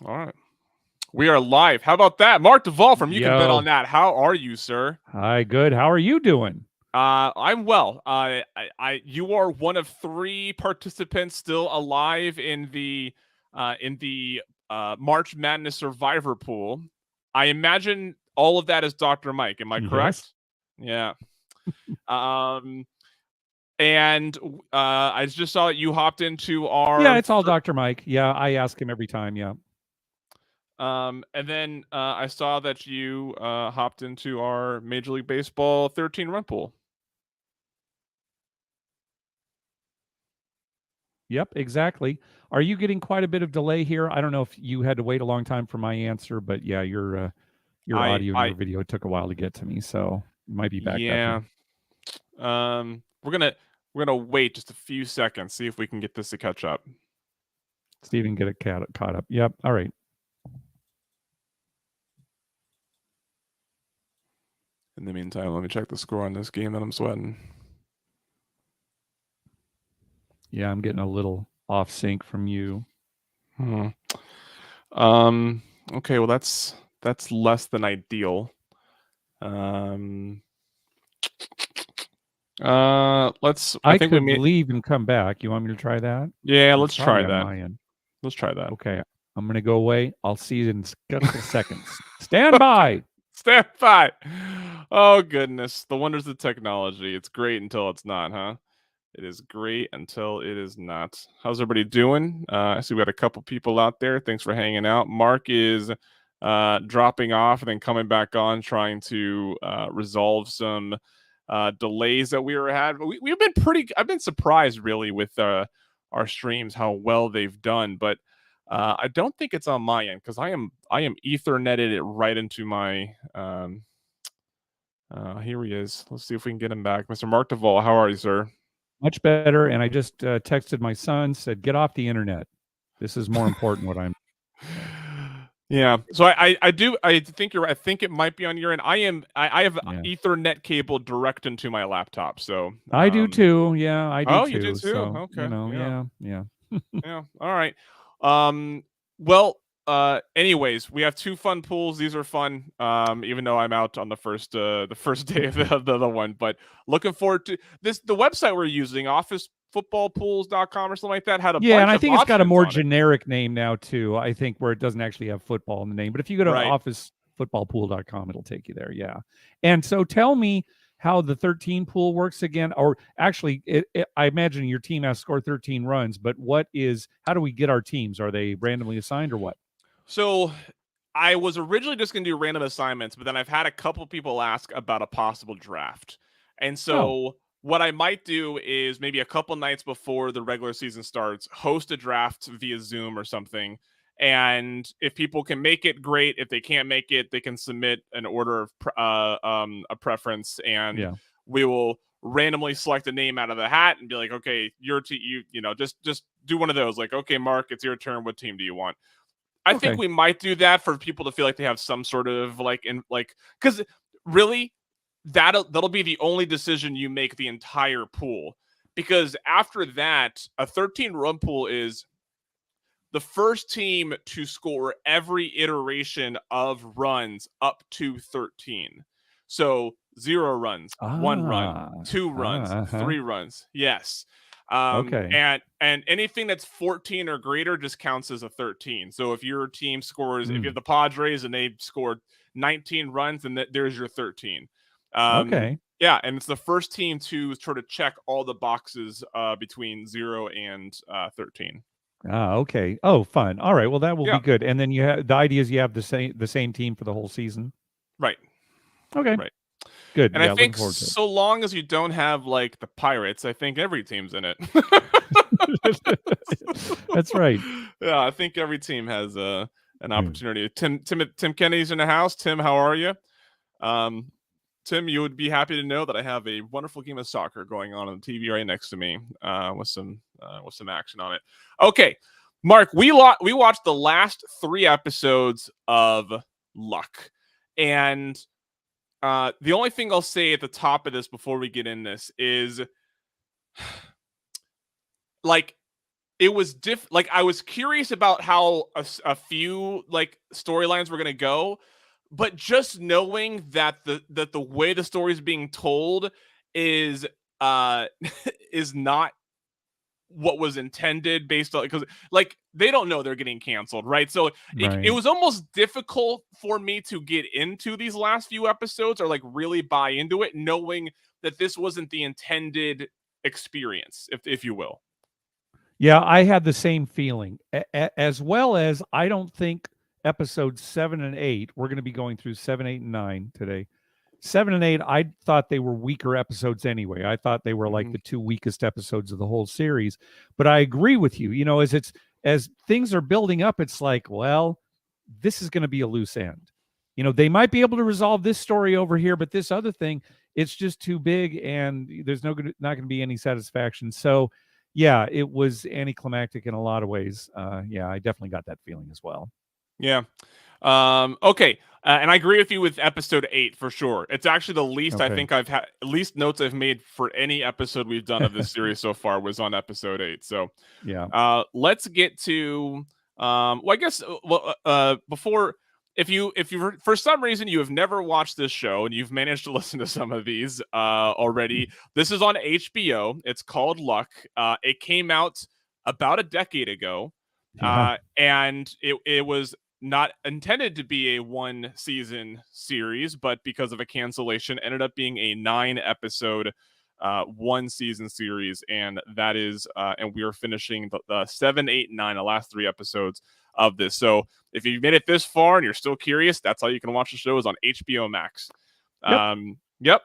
All right. We are live. How about that? Mark Duvall from You Can Bet on Yo. That. How are you, sir? Hi, good. How are you doing? I'm well. You are one of three participants still alive in the March Madness Survivor pool. I imagine all of that is Dr. Mike. Am I Yes. correct? Yeah. Um, and I just saw that you hopped into Yeah, our it's all Dr. Mike. Yeah, I ask him every time. Yeah. And then I saw that you hopped into our Major League Baseball 13 run pool. Yep, exactly. Are you getting quite a bit of delay here? I don't know if you had to wait a long time for my answer, but yeah, your I audio and I your video took a while to get to me, so you might be backed up yeah. here. We're gonna wait just a few seconds, see if we can get this to catch up. Steven, get it caught up. Yep. All right. In the meantime, let me check the score on this game that I'm sweating. Yeah, I'm getting a little off sync from you. Hmm. Um. Okay. Well, that's less than ideal. Um. Let's. I I think we could may. leave and come back. You want me to try that? Yeah. It's Let's try probably on that. my end. Let's try that. Okay. I'm going to go away. I'll see you in a couple seconds. Stand by. Stand by. Oh goodness, the wonders of technology. It's great until it's not, huh? It is great until it is not. How's everybody doing? I see we got a couple people out there. Thanks for hanging out. Mark is dropping off and then coming back on, trying to resolve some delays that we were had. We've been pretty. I've been surprised really with our streams how well they've done, but I don't think it's on my end because I am Etherneted it right into my. Here he is. Let's see if we can get him back, Mr. Mark Duvall. How are you, sir? Much better. And I just texted my son, said, "Get off the internet. This is more important." What I'm. Yeah. So I think you're right. I think it might be on your end. I have Yeah, Ethernet cable direct into my laptop. So I do too. Yeah, I do oh, you do too. too. So Okay. Yeah. yeah, yeah. Yeah. All right. Well, anyways, we have two fun pools. These are fun. Even though I'm out on the first day of the other one, but looking forward to this. The website we're using, officefootballpools.com or something like that, had a Yeah, and bunch I of think it's got a options more on it. generic name now too. I think where it doesn't actually have football in the name. But if you go to Right. officefootballpool.com, it'll take you there. Yeah. And so tell me how the 13 pool works again, or actually, I imagine your team has to score 13 runs. But how do we get our teams? Are they randomly assigned or what? So I was originally just going to do random assignments, but then I've had a couple people ask about a possible draft. And Oh, so what I might do is maybe a couple nights before the regular season starts, host a draft via Zoom or something. And if people can make it, great. If they can't make it, they can submit an order of a preference, and yeah. we will randomly select a name out of the hat and be like, okay, your team, just do one of those. Like, okay, Mark, it's your turn. What team do you want? I think Okay. we might do that for people to feel like they have some sort of because really that'll be the only decision you make the entire pool, because after that a 13 run pool is the first team to score every iteration of runs up to 13. So 0 runs, 1 run, Ah. 2 runs, Uh-huh. 3 runs. Yes. Okay. And anything that's 14 or greater just counts as a 13. So if your team scores, if you have Mm. the Padres and they scored 19 runs, then there's your 13. Um, Okay. yeah, and it's the first team to sort of check all the boxes between 0 and 13. Ah, okay. Oh, fun. All right. Well, that will Yeah, be good. And then the idea is you have the same team for the whole season. right, Okay. right. Good. And I Yeah, looking think forward to so long as you don't have like the Pirates, I think every team's in it. it. That's right. Yeah, I think every team has an Mm. opportunity. Tim Kennedy's in the house. Tim, how are you? Um, Tim, you would be happy to know that I have a wonderful game of soccer going on the TV right next to me, with some action on it. Okay, Mark, we watched the last 3 episodes of Luck, and the only thing I'll say at the top of this before we get in this is like it was like I was curious about how a few like storylines were going to go, but just knowing that the way the story is being told is uh is not what was intended based on, because like they don't know they're getting canceled, right? So it Right. was almost difficult for me to get into these last few episodes or like really buy into it, knowing that this wasn't the intended experience, if you will. Yeah, I had the same feeling. As well as I don't think episodes 7 and 8, we're going to be going through 7, 8 and 9 today. 7 and 8, I thought they were weaker episodes anyway. I thought they were like Mm-hmm. the two weakest episodes of the whole series. But I agree with you. You know, as things are building up, it's like, well, this is going to be a loose end. You know, they might be able to resolve this story over here, but this other thing, it's just too big and there's not going to be any satisfaction. So, yeah, it was anticlimactic in a lot of ways. Yeah, I definitely got that feeling as well. Yeah. Okay. And I agree with you with episode 8 for sure. It's actually the least I Okay. think I've had, least notes I've made for any episode we've done of this series so far was on episode 8. So Yeah. let's get to well, I guess before, if you for some reason you have never watched this show and you've managed to listen to some of these already, this is on HBO. It's called Luck. It came out about a decade ago, Yeah. and it was not intended to be a one season series, but because of a cancellation, ended up being a 9 episode one season series, and that is and we are finishing the 7, 8, and 9, the last 3 episodes of this. So if you made it this far and you're still curious, that's how you can watch the show, is on HBO Max. Yep. Yep.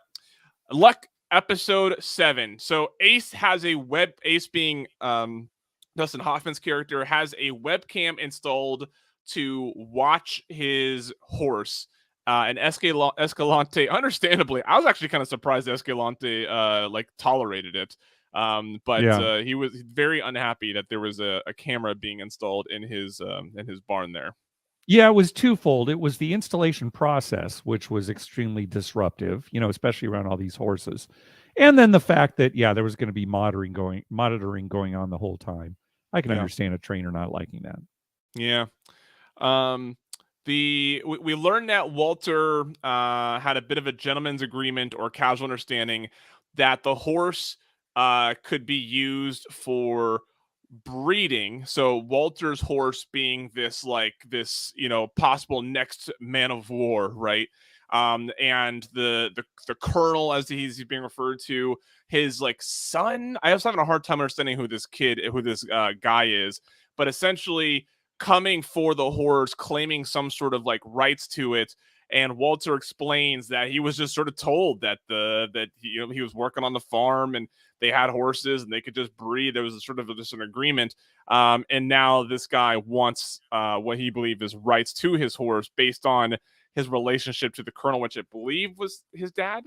Luck episode 7. So Ace being Dustin Hoffman's character, has a webcam installed to watch his horse. And Escalante, understandably, I was actually kind of surprised Escalante like tolerated it. But Yeah. he was very unhappy that there was a camera being installed in his barn there. Yeah, it was twofold. It was the installation process, which was extremely disruptive, you know, especially around all these horses. And then the fact that, yeah, there was going to be monitoring going on the whole time. I can Yeah. understand a trainer not liking that. Yeah. Um, we learned that Walter had a bit of a gentleman's agreement or casual understanding that the horse could be used for breeding. So Walter's horse being this possible next man of war, right? And the colonel, as he's being referred to, his like son. I was having a hard time understanding who this guy is, but essentially coming for the horse, claiming some sort of like rights to it. And Walter explains that he was just sort of told that he was working on the farm and they had horses and they could just breed. There was sort of just an agreement. And now this guy wants what he believed is rights to his horse based on his relationship to the colonel, which I believe was his dad.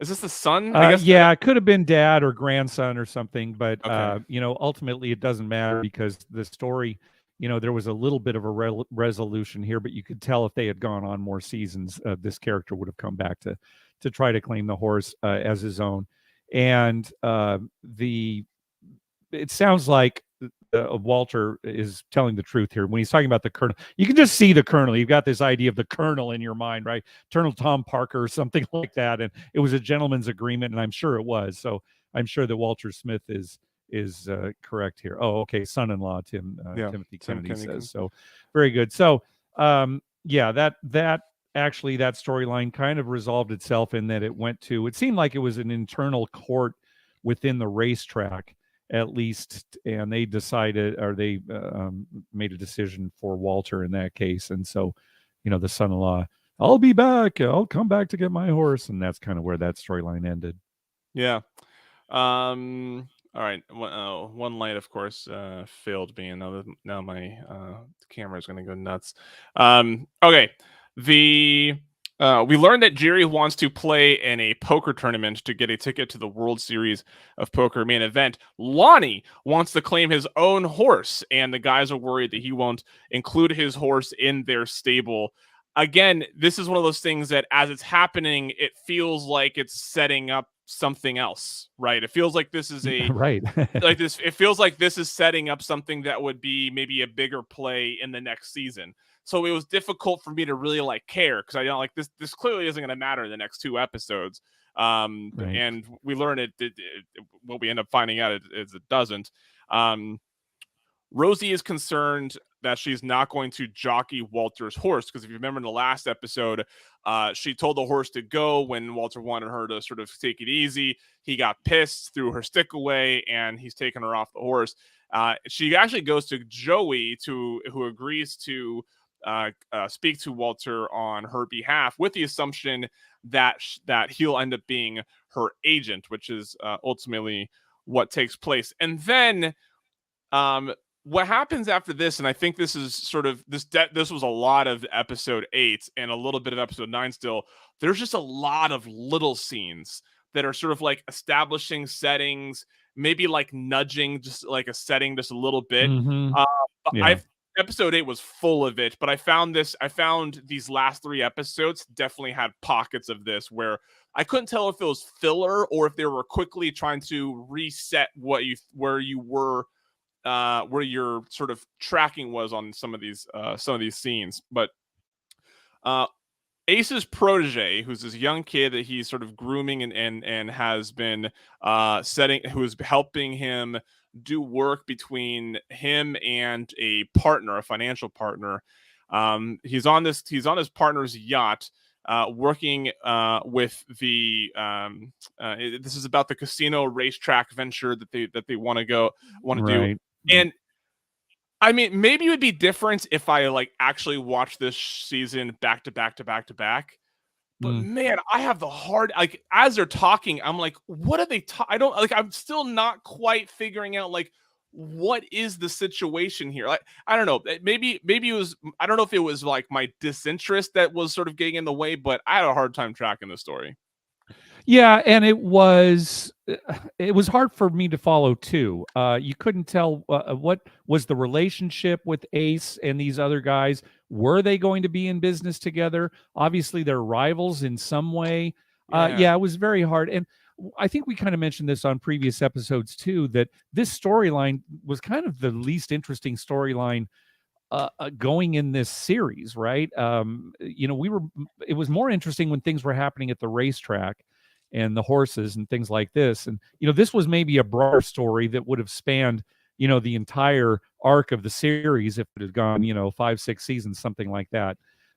Is this the son? I guess. Yeah, it could have been dad or grandson or something, but Okay. you know, ultimately it doesn't matter because the story, you know, there was a little bit of a resolution here, but you could tell if they had gone on more seasons, this character would have come back to try to claim the horse as his own. And the it sounds like Walter is telling the truth here when he's talking about the colonel. You can just see the colonel. You've got this idea of the colonel in your mind, right? Colonel Tom Parker or something like that. And it was a gentleman's agreement, and I'm sure it was. So I'm sure that Walter Smith is correct here. Oh, okay, son-in-law Yeah. Timothy Tim Kennedy Kennedy. says so. Very good. So yeah, that actually that storyline kind of resolved itself in that it went to. It seemed like it was an internal court within the racetrack at least, and they decided or they made a decision for Walter in that case. And so, you know, the son-in-law, I'll be back, I'll come back to get my horse, and that's kind of where that storyline ended. Yeah. All right. One light, of course, failed me, and now my camera is going to go nuts. Okay. We learned that Jerry wants to play in a poker tournament to get a ticket to the World Series of Poker main event. Lonnie wants to claim his own horse, and the guys are worried that he won't include his horse in their stable. again, this is one of those things that as it's happening, it feels like it's setting up something else, right? It feels like this is a Right. like this it feels like this is setting up something that would be maybe a bigger play in the next season. So it was difficult for me to really like care because I don't like this clearly isn't going to matter in the next two episodes. Right. And we learn what we end up finding out is it doesn't. Um, Rosie is concerned that she's not going to jockey Walter's horse because if you remember in the last episode, she told the horse to go when Walter wanted her to sort of take it easy. He got pissed, threw her stick away, and he's taken her off the horse. She actually goes to Joey, who agrees to speak to Walter on her behalf, with the assumption that that he'll end up being her agent, which is ultimately what takes place. And then um, what happens after this, and I think this is sort of this was a lot of episode 8 and a little bit of episode 9 still. There's just a lot of little scenes that are sort of like establishing settings, maybe like nudging just like a setting just a little bit. Mm-hmm. Uh, Yeah. I've Episode 8 was full of it, but I found these last 3 episodes definitely had pockets of this where I couldn't tell if it was filler or if they were quickly trying to reset where you were where your sort of tracking was on some of these scenes. But uh, Ace's protege, who's this young kid that he's sort of grooming and has been who is helping him do work between him and a partner, a financial partner. He's on his partner's yacht. Working with this is about the casino racetrack venture that they want to do. Right. And I mean, maybe it would be different if I like actually watched this season back to back to back to back. But Mm. man, I have the hard like as they're talking, I'm like, what are they? I don't like. I'm still not quite figuring out like what is the situation here. Like I don't know. Maybe it was. I don't know if it was like my disinterest that was sort of getting in the way, but I had a hard time tracking the story. Yeah, and it was hard for me to follow too. You couldn't tell what was the relationship with Ace and these other guys. Were they going to be in business together? Obviously, they're rivals in some way. Yeah. Yeah, it was very hard. And I think we kind of mentioned this on previous episodes too, that this storyline was kind of the least interesting storyline going in this series, right? It was more interesting when things were happening at the racetrack and the horses and things like this. And, this was maybe a broader story that would have spanned, the entire arc of the series if it had gone, 5, 6 seasons, something like that.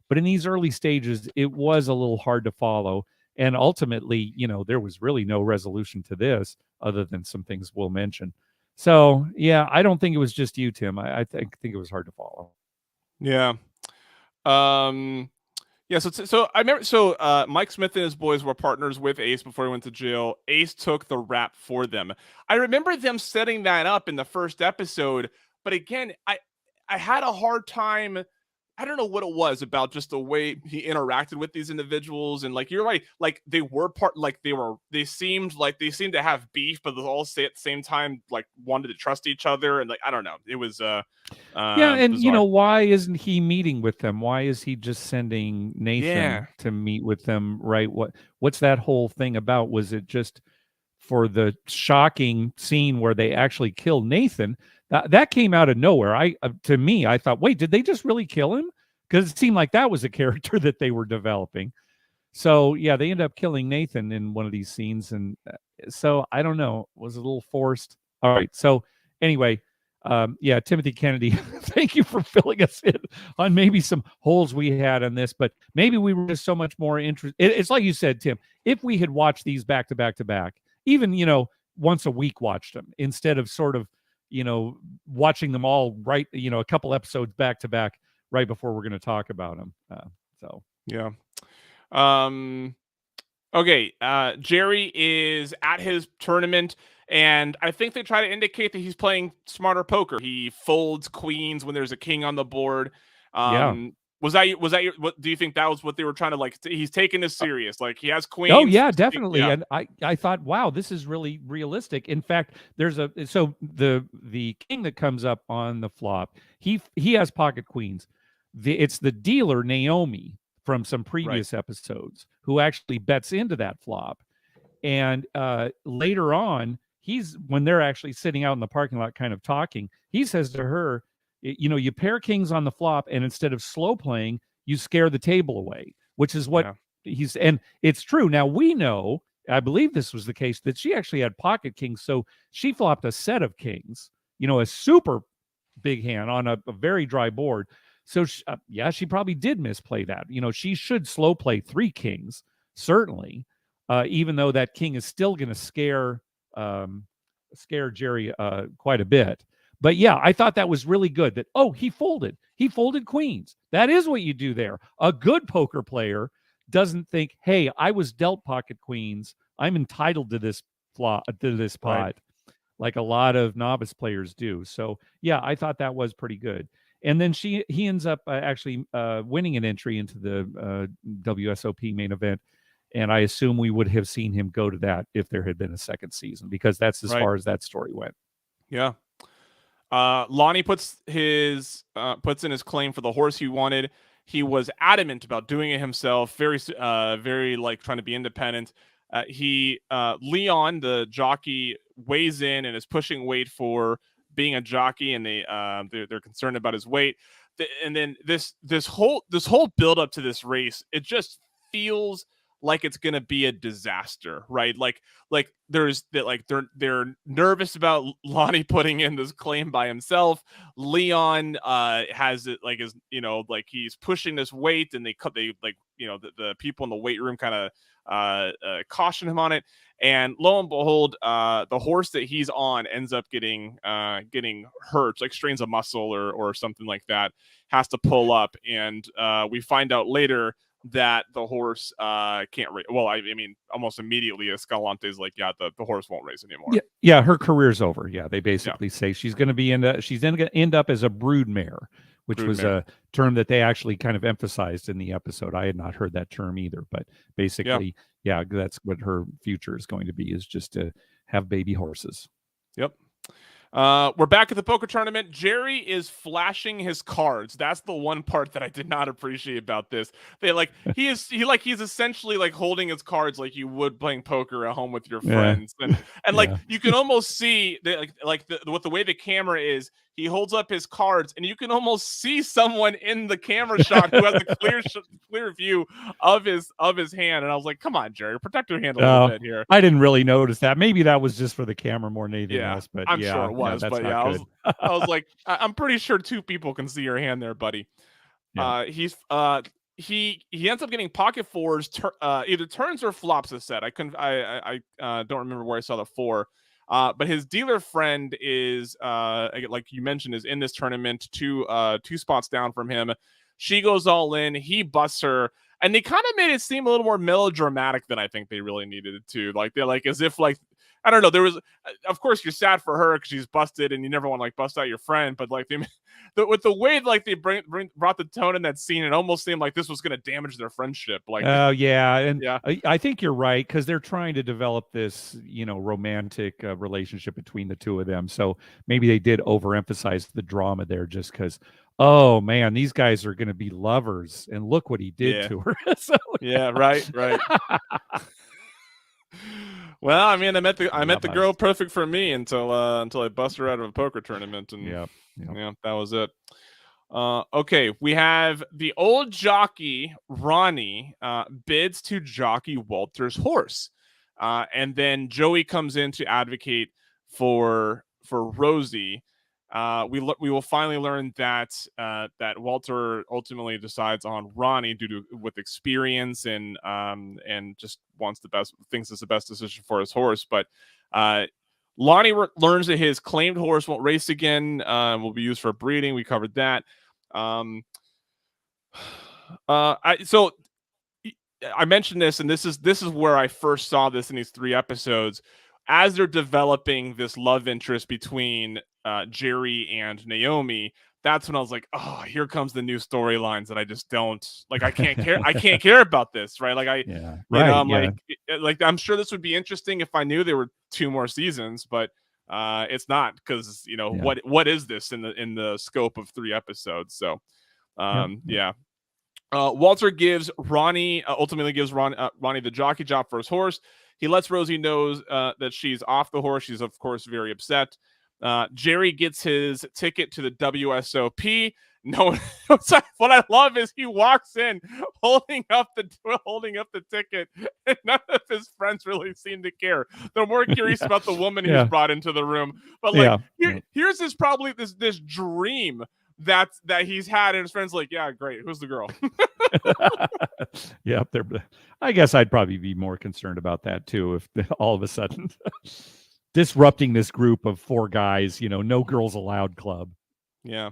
But in these early stages, it was a little hard to follow. And ultimately, there was really no resolution to this other than some things we'll mention. So yeah, I don't think it was just you, Tim. I think it was hard to follow. Yeah. Um Yeah, so I remember Mike Smith and his boys were partners with Ace before he went to jail. Ace took the rap for them. I remember them setting that up in the first episode, but again, I had a hard time. I don't know what it was about just the way he interacted with these individuals, and like you're right, like they were they seemed to have beef, but they all say at the same time like wanted to trust each other, and like I don't know, it was Yeah, and bizarre. why isn't he meeting with them? Why is he just sending Yeah, Nathan to meet with them, right? What's that whole thing about? Was it just for the shocking scene where they actually kill Nathan? That came out of nowhere. To me, I thought, wait, did they just really kill him? Because it seemed like that was a character that they were developing. So yeah, they end up killing Nathan in one of these scenes, and so I don't know, it was a little forced. All right, so anyway, yeah, Timothy Kennedy, thank you for filling us in on maybe some holes we had on this, but maybe we were just so much more interested. It's like you said, Tim, if we had watched these back to back to back, even once a week, watched them instead of sort of watching them all right, a couple episodes back to back right before we're going to talk about them. So yeah. Um, okay, Jerry is at his tournament, and I think they try to indicate that he's playing smarter poker. He folds queens when there's a king on the board. yeah. What do you think that was what they were trying to like? He's taking this serious, like he has Oh queens. yeah, definitely. Yeah, And I thought, wow, this is really realistic. In fact, the king that comes up on the flop, he has pocket queens. It's the dealer Naomi from some Right. previous episodes who actually bets into that flop. And later on, when they're actually sitting out in the parking lot kind of talking, he says to her, you pair kings on the flop, and instead of slow playing, you scare the table away, which is what Yeah. and it's true. Now we know, I believe this was the case, that she actually had pocket kings. So she flopped a set of kings, a super big hand on a very dry board. So she probably did misplay that. She should slow play 3 kings, certainly, even though that king is still going to scare Jerry quite a bit. But yeah, I thought that was really good. That he folded. He folded queens. That is what you do there. A good poker player doesn't think, "Hey, I was dealt pocket queens. I'm entitled to this Right. pot," like a lot of novice players do. So yeah, I thought that was pretty good. And then he ends up actually winning an entry into the WSOP main event. And I assume we would have seen him go to that if there had been a second season, because that's as Right. far as that story went. Yeah. Lonnie puts in his claim for the horse he wanted. He was adamant about doing it himself, very like trying to be independent. Leon, the jockey, weighs in and is pushing weight for being a jockey, and they're concerned about his weight. And then this whole build up to this race, it just feels like it's gonna be a disaster, right? Like there's that like they're nervous about Lonnie putting in this claim by himself. Leon has it like like he's pushing this weight, and they like the people in the weight room kind of caution him on it. And lo and behold, the horse that he's on ends up getting hurt, like strains a muscle or something like that, has to pull up, and we find out later that the horse can't race. Well, I mean, almost immediately, Escalante's like, yeah, the horse won't race anymore. Yeah, her career's over. Yeah, they Yeah, basically say she's going to end up as a brood mare, which was broodmare. a term that they actually kind of emphasized in the episode. I had not heard that term either, but Yeah, basically, yeah, that's what her future is going to be, is just to have baby horses. yep. We're back at the poker tournament. Jerry is flashing his cards. That's the one part that I did not appreciate about this. He's essentially like holding his cards like you would playing poker at home with your Yeah, friends, and like yeah. you can almost see with the way the camera is. He holds up his cards, and you can almost see someone in the camera shot who has a clear view of his hand. And I was like, "Come on, Jerry, protect your hand a little bit here." I didn't really notice that. Maybe that was just for the camera more than anything Yeah, else. But I'm sure yeah, it yeah, was, that's but not yeah, good. I was like, I'm pretty sure 2 people can see your hand there, buddy. Yeah. He ends up getting pocket fours, either turns or flops a set. I couldn't, I don't remember where I saw the 4. But his dealer friend is, like you mentioned, is in this tournament, 2 spots down from him. She goes all in. He busts her, and they kind of made it seem a little more melodramatic than I think they really needed it to. Like they're like as if like I don't know. There was, of course, you're sad for her because she's busted, and you never want to like bust out your friend. But like with the way like they brought the tone in that scene, it almost seemed like this was going to damage their friendship. Like, Oh yeah, and yeah, I think you're right, because they're trying to develop this, romantic relationship between the two of them. So maybe they did overemphasize the drama there, just because. Oh man, these guys are going to be lovers, and look what he did yeah, to her. So yeah, right. Well, I mean, I met the girl lovers. perfect for me until I bust her out of a poker tournament, and Yep. Yep. yeah, that was it. Okay, we have the old jockey Ronnie bids to jockey Walter's horse, and then Joey comes in to advocate for Rosie. We will finally learn that that Walter ultimately decides on Ronnie with experience and just thinks it's the best decision for his horse. But Lonnie learns that his claimed horse won't race again. Will be used for breeding. We covered that. Um, so I mentioned this, and this is where I first saw this in these 3 episodes, as they're developing this love interest between Jerry and Naomi. That's when I was like, oh, here comes the new storylines that I just don't like. I can't care. I can't care about this, right? Like Yeah. Right. I'm Yeah. like I'm sure this would be interesting if I knew there were 2 more seasons, but it's not, because Yeah. what is this in the scope of 3 episodes? So Yep. yeah. Walter gives Ronnie ultimately gives Ronnie the jockey job for his horse. He lets Rosie know that she's off the horse. She's of course very upset. Jerry gets his ticket to the WSOP. No, what I love is he walks in holding up the ticket, and none of his friends really seem to care. They're more curious about the woman he's brought into the room. But like, here's this probably this dream that he's had, and his friends like, yeah, great. Who's the girl? Yeah, there. I guess I'd probably be more concerned about that too. If all of a sudden disrupting this group of 4 guys, no girls allowed club. Yeah.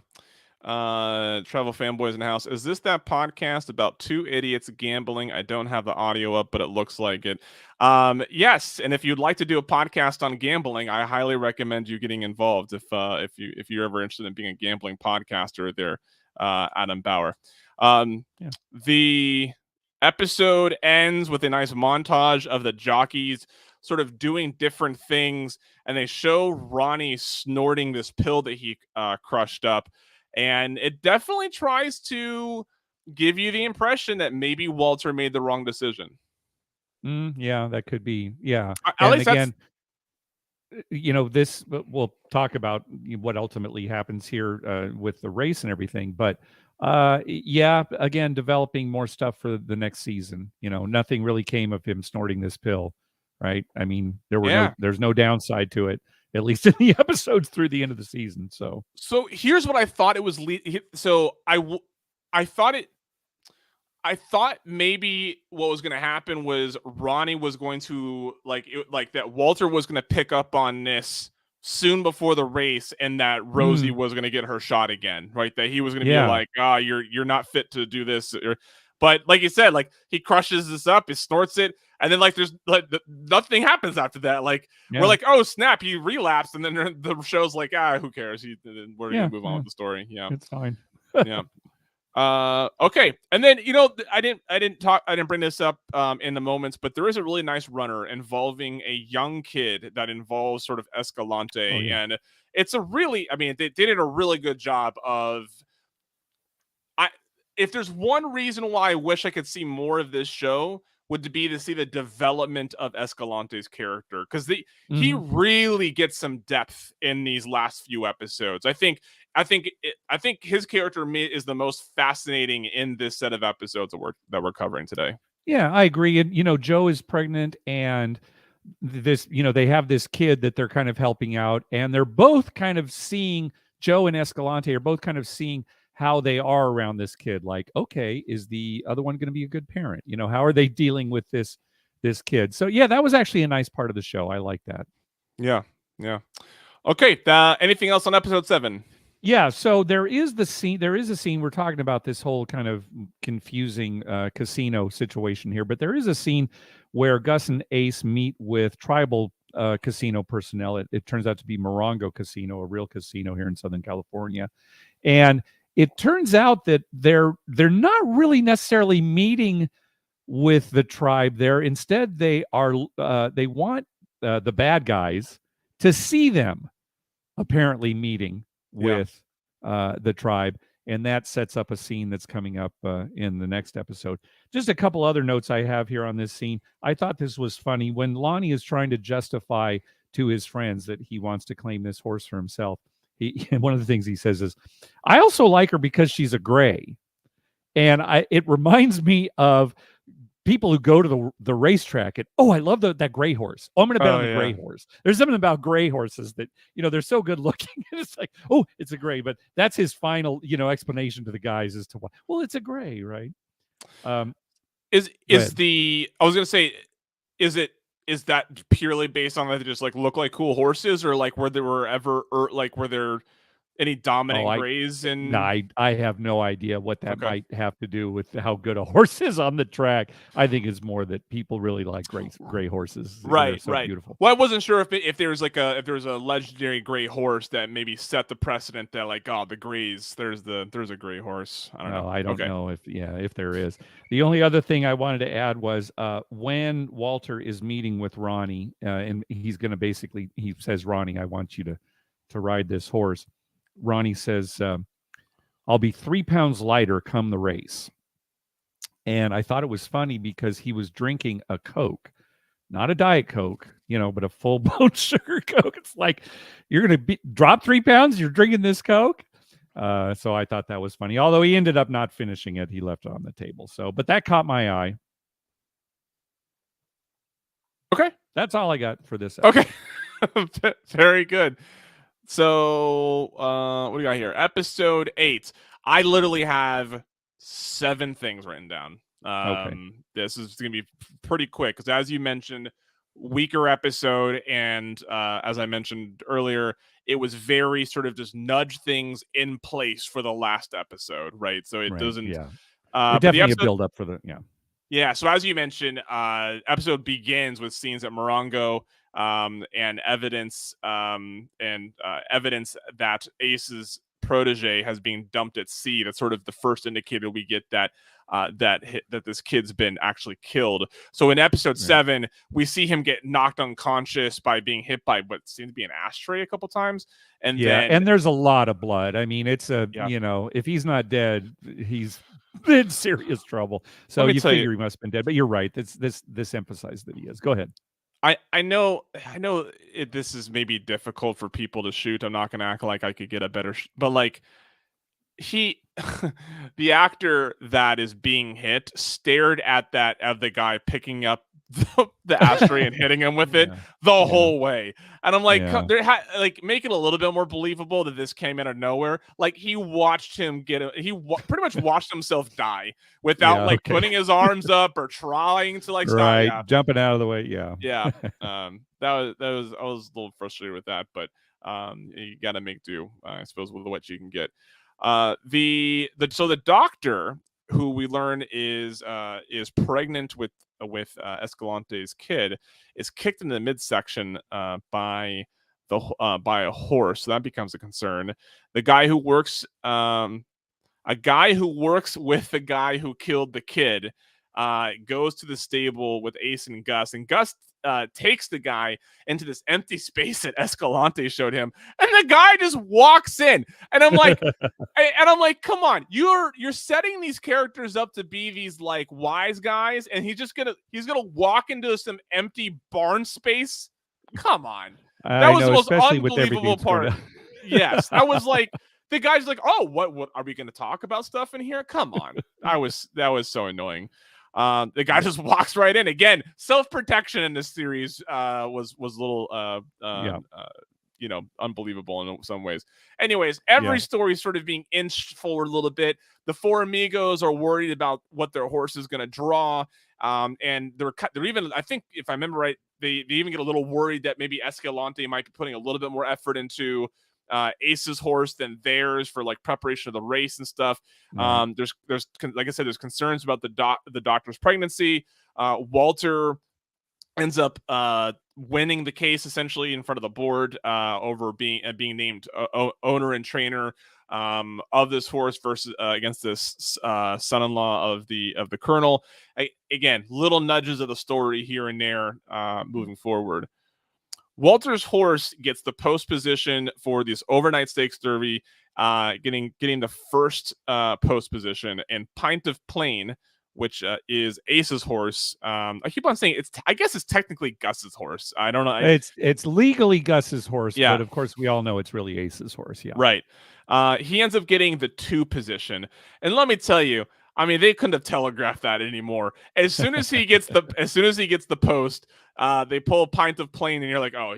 Travel fanboys in the house. Is this that podcast about 2 idiots gambling? I don't have the audio up, but it looks like it. Yes, and if you'd like to do a podcast on gambling, I highly recommend you getting involved. If you're ever interested in being a gambling podcaster, there, Adam Bauer. The episode ends with a nice montage of the jockeys sort of doing different things, and they show Ronnie snorting this pill that he crushed up. And it definitely tries to give you the impression that maybe Walter made the wrong decision. Yeah, that could be. Yeah. At least again, this we'll talk about what ultimately happens here with the race and everything. But yeah, again, developing more stuff for the next season. Nothing really came of him snorting this pill, right? I mean, there's no downside to it, at least in the episodes through the end of the season. So here's what I thought it was. I thought maybe what was going to happen was Ronnie was going to like that Walter was going to pick up on this soon before the race, and that Rosie was going to get her shot again, right? That he was going to be like, you're not fit to do this. But like you said, like he crushes this up, he snorts it, and then like there's like nothing happens after that. Like we're like, oh snap, he relapsed, and then the show's like, who cares? We're gonna move on with the story. Yeah, it's fine. Yeah. Okay, and then I didn't bring this up in the moments, but there is a really nice runner involving a young kid that involves sort of Escalante, and it's a really, I mean, they did a really good job of. If there's one reason why I wish I could see more of this show, would be to see the development of Escalante's character, because he really gets some depth in these last few episodes. I think his character is the most fascinating in this set of episodes that we're covering today. Yeah, I agree. And Joe is pregnant, and this, they have this kid that they're kind of helping out, and they're both kind of seeing, Joe and Escalante are both kind of seeing how they are around this kid. Like, okay, is the other one going to be a good parent? How are they dealing with this kid? So yeah, that was actually a nice part of the show. I like that. Yeah. Okay. Anything else on episode 7? Yeah, so there is a scene. We're talking about this whole kind of confusing casino situation here, but there is a scene where Gus and Ace meet with tribal casino personnel. It turns out to be Morongo Casino, a real casino here in Southern California. And it turns out that they're not really necessarily meeting with the tribe there. Instead, they want the bad guys to see them apparently meeting with the tribe, and that sets up a scene that's coming up in the next episode. Just a couple other notes I have here on this scene. I thought this was funny when Lonnie is trying to justify to his friends that he wants to claim this horse for himself. One of the things he says is, I also like her because she's a gray. And it reminds me of people who go to the racetrack and, I love that gray horse. I'm going to bet on the gray horse. There's something about gray horses that, they're so good looking. And it's like, it's a gray. But that's his final, explanation to the guys as to why. Well, it's a gray, right? I was going to say, is that purely based on that they just like look like cool horses, or like were there any dominant grays? And no, I have no idea what that might have to do with how good a horse is on the track. I think it's more that people really like gray horses. Right, so beautiful. Well, I wasn't sure if there was a legendary gray horse that maybe set the precedent that like, the grays, there's a gray horse. I don't know. I don't know if there is. The only other thing I wanted to add was when Walter is meeting with Ronnie, and he's going to he says, Ronnie, I want you to ride this horse. Ronnie says, I'll be 3 pounds lighter come the race. And I thought it was funny because he was drinking a Coke, not a Diet Coke, but a full blown sugar Coke. It's like, you're going to drop 3 pounds. You're drinking this Coke. So I thought that was funny. Although he ended up not finishing it, he left it on the table. But that caught my eye. Okay, that's all I got for this episode. Okay, very good. So, what do we got here? Episode 8. I literally have 7 things written down. Okay. This is going to be pretty quick because, as you mentioned, weaker episode, and as I mentioned earlier, it was very sort of just nudge things in place for the last episode, right? So it doesn't. Yeah. But definitely a build up for the Yeah, so as you mentioned, episode begins with scenes at Morongo, and evidence that Ace's protege has been dumped at sea. That's sort of the first indicator we get that that this kid's been actually killed. So in episode 7, we see him get knocked unconscious by being hit by what seemed to be an ashtray a couple times, and and there's a lot of blood. I mean, it's if he's not dead, he's in serious trouble. So you figure he must have been dead. But you're right. This emphasized that he is. Go ahead. I know this is maybe difficult for people to shoot. I'm not going to act like I could get a better but like the actor that is being hit stared at the guy picking up the ashtray and hitting him with it the whole way, and I'm like, make it a little bit more believable that this came out of nowhere. Like, he watched him pretty much watched himself die without putting his arms up or trying to stop. Jumping out of the way. That was I was a little frustrated with that, but you got to make do, I suppose, with what you can get. So the doctor, who we learn is pregnant with Escalante's kid, is kicked into the midsection by a horse. So that becomes a concern. The guy who works with the guy who killed the kid goes to the stable with Ace and Gus takes the guy into this empty space that Escalante showed him, and the guy just walks in, and I'm like, come on, you're setting these characters up to be these like wise guys, and he's gonna walk into some empty barn space. Come on, that was the most unbelievable part. Yes, I was like, the guy's like, oh, what are we gonna talk about stuff in here? Come on, that was so annoying. The guy just walks right in. Again, self-protection in this series was a little unbelievable in some ways. Anyways, every story is sort of being inched forward a little bit. The four amigos are worried about what their horse is going to draw, and they're even, I think, if I remember right, they even get a little worried that maybe Escalante might be putting a little bit more effort into Ace's horse than theirs for like preparation of the race and stuff. There's like I said, there's concerns about the doctor's pregnancy. Walter ends up winning the case essentially in front of the board over being named owner and trainer of this horse versus against this son-in-law of the colonel. Again, little nudges of the story here and there moving forward. Walter's horse gets the post position for this overnight stakes derby, getting the first post position, and Pint of Plain, which is Ace's horse. I keep on saying I guess it's technically Gus's horse. I don't know. It's legally Gus's horse, but of course we all know it's really Ace's horse. Yeah, right. He ends up getting the 2 position, and let me tell you, I mean, they couldn't have telegraphed that anymore. As soon as he gets the post, they pull a Pint of Plain, and you're like, oh,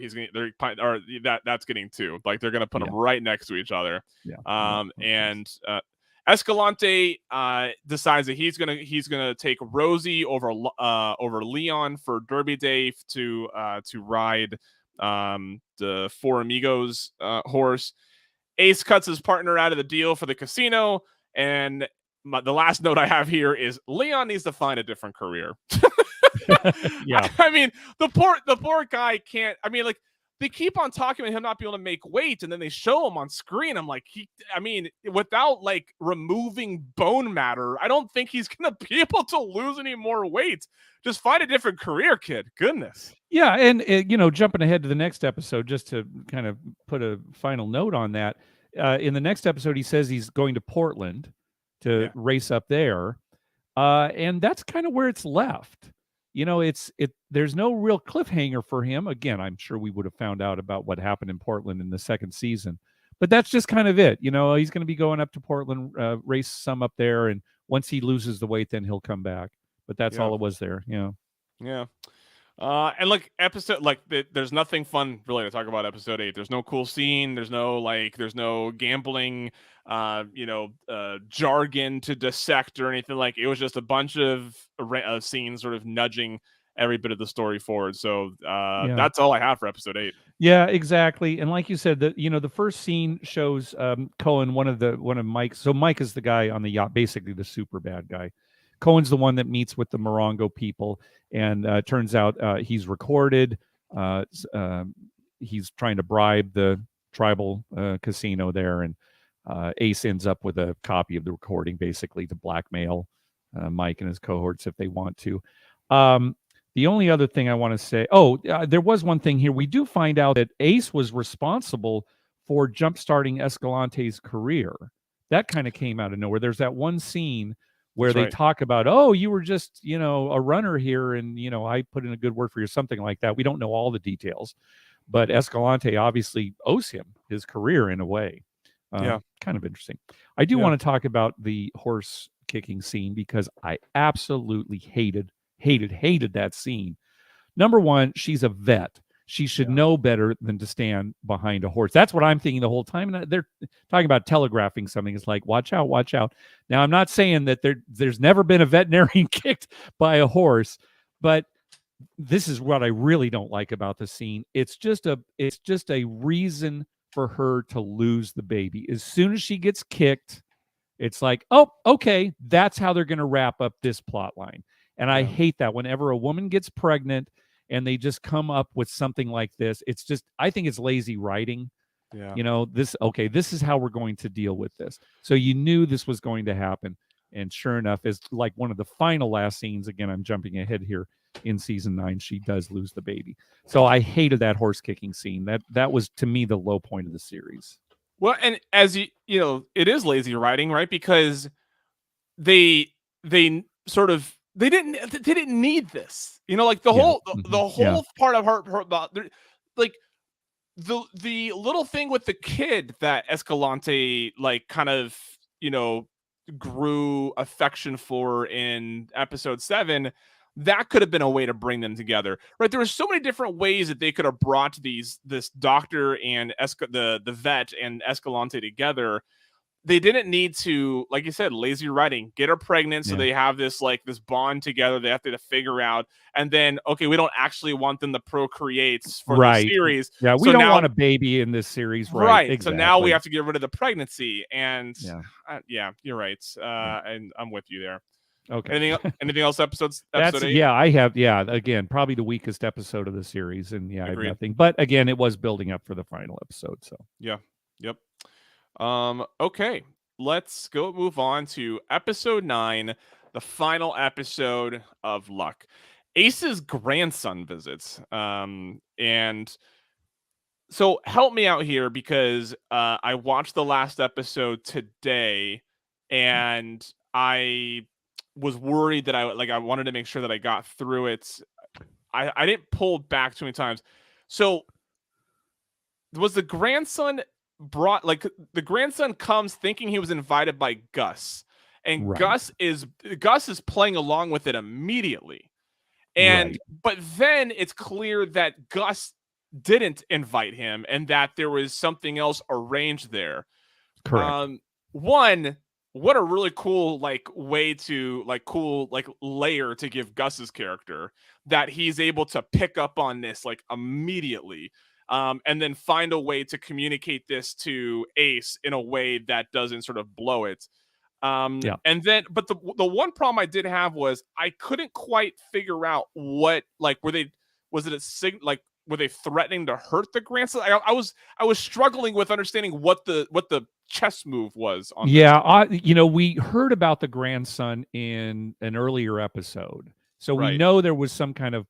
that's getting 2. Like, they're gonna put them right next to each other. And Escalante decides that he's gonna take Rosie over Leon for Derby Day to ride the Four Amigos horse. Ace cuts his partner out of the deal for the casino, and the last note I have here is Leon needs to find a different career. I mean, the poor guy can't. I mean, like, they keep on talking about him not being able to make weight, and then they show him on screen. I'm like, without like removing bone matter, I don't think he's gonna be able to lose any more weight. Just find a different career, kid. Goodness. Yeah, and jumping ahead to the next episode, just to kind of put a final note on that. In the next episode, he says he's going to Portland to race up there. And that's kind of where it's left. There's no real cliffhanger for him. Again, I'm sure we would have found out about what happened in Portland in the second season, but that's just kind of it. He's going to be going up to Portland, race some up there, and once he loses the weight, then he'll come back. But that's Yeah. all it was there. Yeah. Yeah. And like episode, like there's nothing fun really to talk about episode 8. There's no cool scene. There's no gambling, jargon to dissect or anything. Like it was just a bunch of scenes sort of nudging every bit of the story forward. So Yeah. that's all I have for episode 8. Yeah, exactly. And like you said, the first scene shows Cohen, one of Mike's. So Mike is the guy on the yacht, basically the super bad guy. Cohen's the one that meets with the Morongo people, and turns out he's recorded. He's trying to bribe the tribal casino there, and Ace ends up with a copy of the recording, basically to blackmail Mike and his cohorts if they want to. The only other thing I want to say, there was one thing here. We do find out that Ace was responsible for jumpstarting Escalante's career. That kind of came out of nowhere. There's that one scene where they talk about, you were just, a runner here, and, I put in a good word for you, something like that. We don't know all the details, but Escalante obviously owes him his career in a way. Kind of interesting. I do want to talk about the horse kicking scene because I absolutely hated that scene. Number one, she's a vet. She should know better than to stand behind a horse. That's what I'm thinking the whole time. And they're talking about telegraphing something. It's like, watch out, watch out. Now, I'm not saying that there's never been a veterinarian kicked by a horse, but this is what I really don't like about the scene. It's just a reason for her to lose the baby. As soon as she gets kicked, it's like, oh, okay, that's how they're going to wrap up this plot line. And I hate that whenever a woman gets pregnant and they just come up with something like this. It's just, I think it's lazy writing. Yeah. This is how we're going to deal with this. So you knew this was going to happen. And sure enough, is like one of the final last scenes. Again, I'm jumping ahead here in season 9. She does lose the baby. So I hated that horse kicking scene. That was, to me, the low point of the series. Well, and as it is lazy writing, right? Because they sort of they didn't need this. Like the whole part of her about like the little thing with the kid that Escalante like kind of grew affection for in episode 7. That could have been a way to bring them together, right? There were so many different ways that they could have brought this doctor and the vet and Escalante together. They didn't need to, like you said, lazy writing, get her pregnant. So they have this bond together. They have to figure out. And then, okay, we don't actually want them to procreate for the series. Yeah. We don't want a baby in this series. Right. Exactly. So now we have to get rid of the pregnancy. And you're right. And I'm with you there. Okay. Anything else? Episode 8? Yeah, I have. Yeah. Again, probably the weakest episode of the series. And I have nothing. But again, it was building up for the final episode. So yeah. Yep. Okay, let's go move on to episode 9, the final episode of Luck. Ace's grandson visits. And so help me out here because I watched the last episode today and I was worried that I wanted to make sure that I got through it. I didn't pull back too many times. So was the grandson the grandson comes thinking he was invited by Gus, and Gus is playing along with it immediately. And but then it's clear that Gus didn't invite him and that there was something else arranged there. Correct. One, what a really cool way to layer to give Gus's character, that he's able to pick up on this immediately. And then find a way to communicate this to Ace in a way that doesn't sort of blow it. And then, but the one problem I did have was I couldn't quite figure out what, were they threatening to hurt the grandson? I was struggling with understanding what the chess move was on this. We heard about the grandson in an earlier episode. So we know there was some kind of,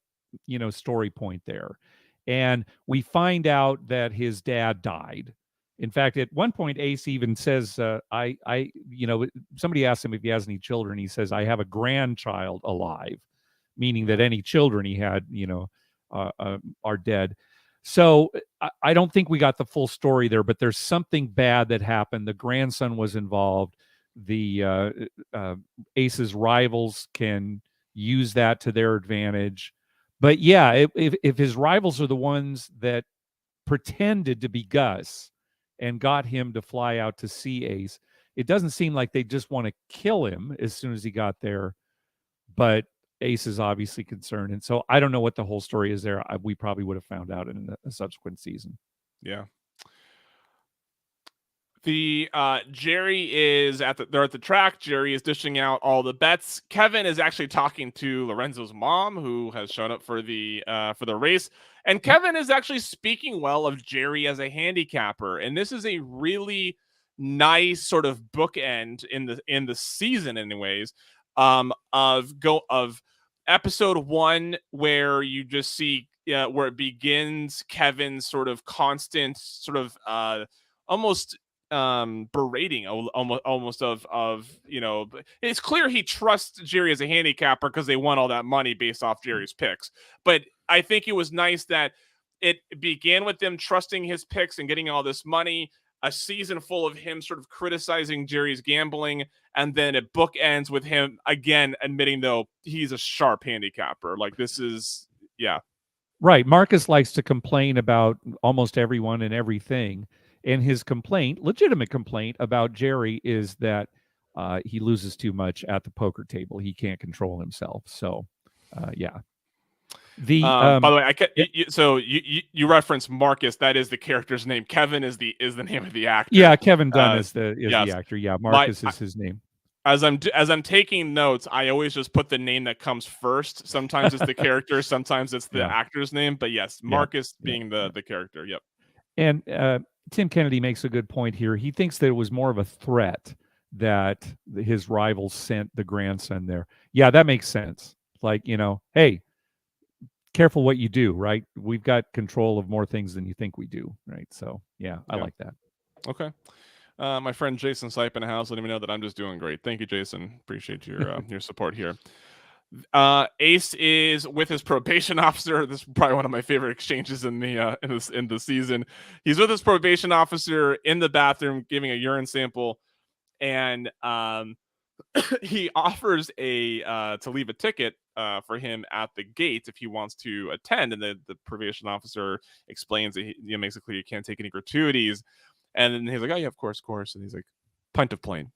story point there. And we find out that his dad died. In fact, at one point, Ace even says, somebody asked him if he has any children. He says, I have a grandchild alive, meaning that any children he had, are dead. So I don't think we got the full story there, but there's something bad that happened. The grandson was involved. The Ace's rivals can use that to their advantage. But yeah, if his rivals are the ones that pretended to be Gus and got him to fly out to see Ace, it doesn't seem like they just want to kill him as soon as he got there. But Ace is obviously concerned. And so I don't know what the whole story is there. We probably would have found out in a subsequent season. Yeah. The Jerry is they're at the track. Jerry is dishing out all the bets. Kevin is actually talking to Lorenzo's mom, who has shown up for the race. And Kevin is actually speaking well of Jerry as a handicapper. And this is a really nice sort of bookend in the season, anyways, of episode 1, where you just see where it begins Kevin's sort of constant sort of almost berating almost of it's clear he trusts Jerry as a handicapper because they won all that money based off Jerry's picks. But I think it was nice that it began with them trusting his picks and getting all this money, a season full of him sort of criticizing Jerry's gambling, and then it bookends with him again admitting, though, he's a sharp handicapper. Like, this is, yeah. Right. Marcus likes to complain about almost everyone and everything. And his complaint, legitimate complaint about Jerry, is that he loses too much at the poker table. He can't control himself. So, yeah. By the way, you reference Marcus. That is the character's name. Kevin is the name of the actor. Yeah, Kevin Dunn is the actor. Yeah, Marcus is his name. As I'm taking notes, I always just put the name that comes first. Sometimes it's the character, sometimes it's the actor's name. But yes, Marcus being the character. Yep. And Tim Kennedy makes a good point here. He thinks that it was more of a threat that his rivals sent the grandson there. Yeah, that makes sense. Like, hey, careful what you do, right? We've got control of more things than you think we do, right? So, yeah, I like that. Okay. My friend Jason Seipenhouse letting me know that I'm just doing great. Thank you, Jason. Appreciate your your support here. Ace is with his probation officer. This is probably one of my favorite exchanges in the season. He's with his probation officer in the bathroom giving a urine sample, and he offers to leave a ticket for him at the gate if he wants to attend. And the probation officer explains that he makes it clear he can't take any gratuities. And then he's like, oh yeah, of course. And he's like, pint of plain.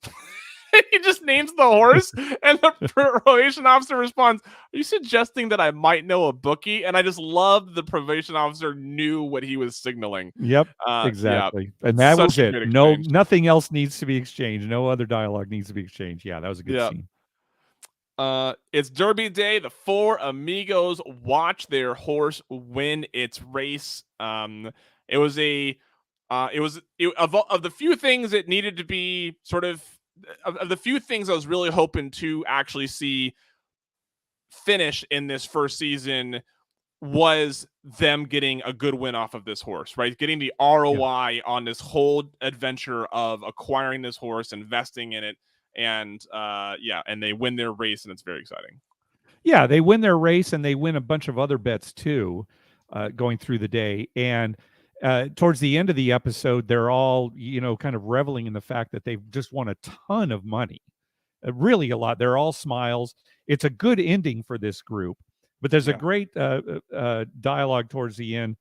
He just names the horse, and the probation officer responds, are you suggesting that I might know a bookie? And I just love the probation officer knew what he was signaling. Yep, exactly. Yeah, and that was it. No, nothing else needs to be exchanged. No other dialogue needs to be exchanged. Yeah, that was a good scene. It's Derby Day. The four amigos watch their horse win its race. It was of the few things that needed to be sort of the few things I was really hoping to actually see finish in this first season was them getting a good win off of this horse, right? Getting the ROI on this whole adventure of acquiring this horse, investing in it, and and they win their race, and it's very exciting. Yeah, they win their race, and they win a bunch of other bets too, going through the day. And towards the end of the episode, they're all, kind of reveling in the fact that they've just won a ton of money, really a lot. They're all smiles. It's a good ending for this group, but there's a great dialogue towards the end.